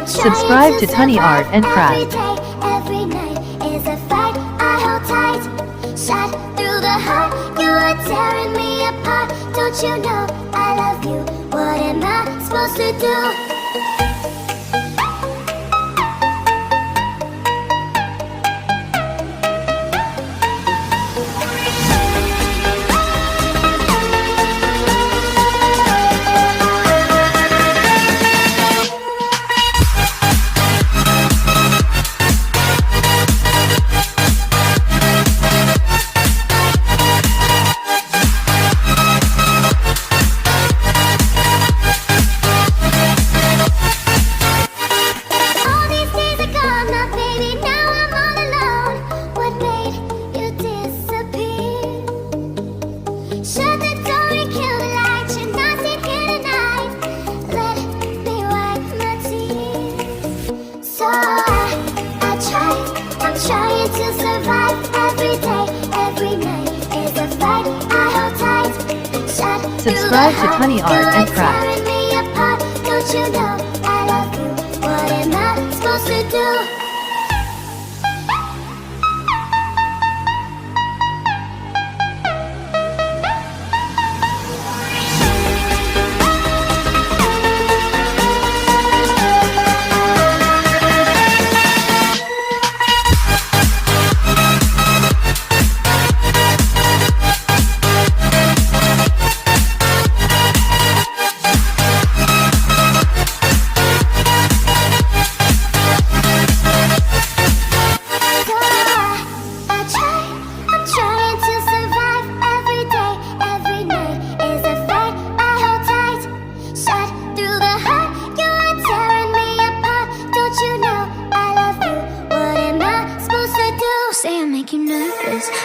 Subscribe to Tonni Art and Craft. Every night is a fight, I hold tight. Shot through the heart, you are tearing me apart. Don't you know I love you? What am I supposed to do? Trying to survive every day, every night is a fight, I hold tight. Subscribe to Tonni Art and Craft. Me apart. Don't you know I love you? What am I supposed to do?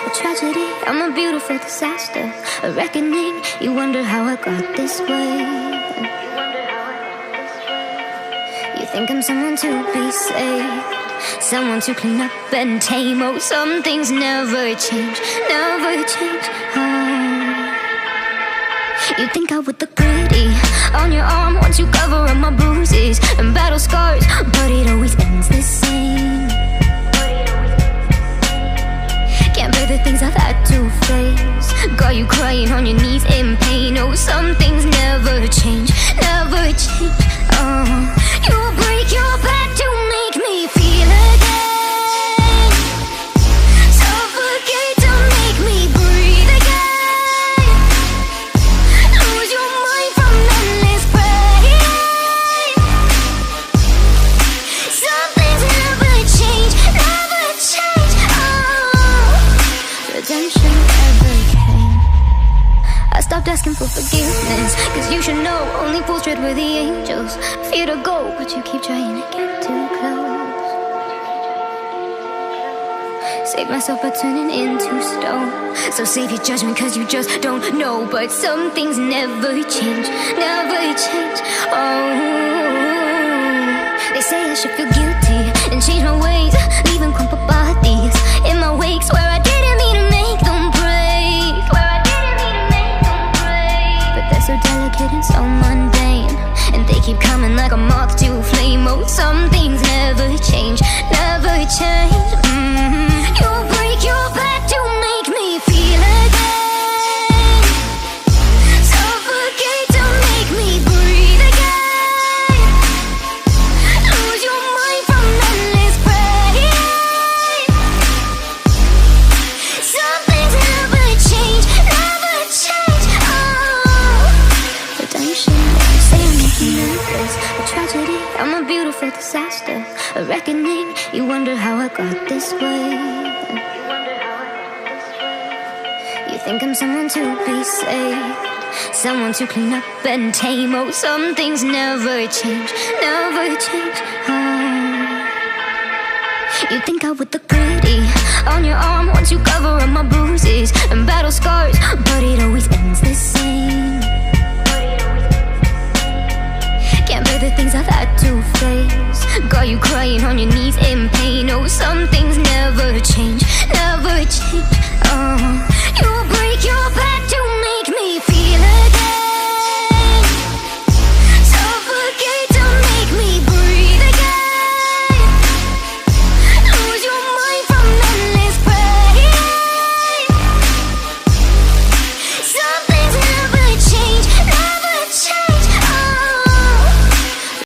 A tragedy, I'm a beautiful disaster. A reckoning, you wonder how I got this way. You think I'm someone to be saved, someone to clean up and tame. Oh, some things never change, never change. Oh. You think I would look pretty on your arm once you cover up my bruises and battle scars, but it always ends the same. Can't bear the things I've had to face. Got you crying on your knees in pain. Oh, some things never change, never change. Oh, you'll break your back to make me feel again. Suffocate to make me breathe again. Lose your mind from endless pain. Some things never change, never change. Redemption never came. I stopped asking for forgiveness, cause you should know only fools tread where the angels fear to go, but you keep trying to get too close. Save myself by turning into stone. So save your judgment cause you just don't know. But some things never change, never change. Oh, they say I should feel guilty and change my ways, leaving crumpled bodies in my wake. Swear I didn't mean to make them break, swear I didn't mean to make them break. But they're so delicate and so mundane, and they keep coming like a moth to a flame. Oh, some things never change, never change. You'll break your back to make me feel again. Suffocate to make me breathe again. Lose your mind from endless pain. Some things never change, never change. Oh, redemption, you say I'm making nervous. A tragedy, I'm a beautiful disaster. A reckoning, you wonder how I got this way. You think I'm someone to be saved, someone to clean up and tame. Oh, some things never change, never change. Oh. You think I would look pretty on your arm once you cover up my bruises and battle scars, but it always ends the same. Can't bear the things I've had to face. Got you crying on your knees in pain. Oh, some things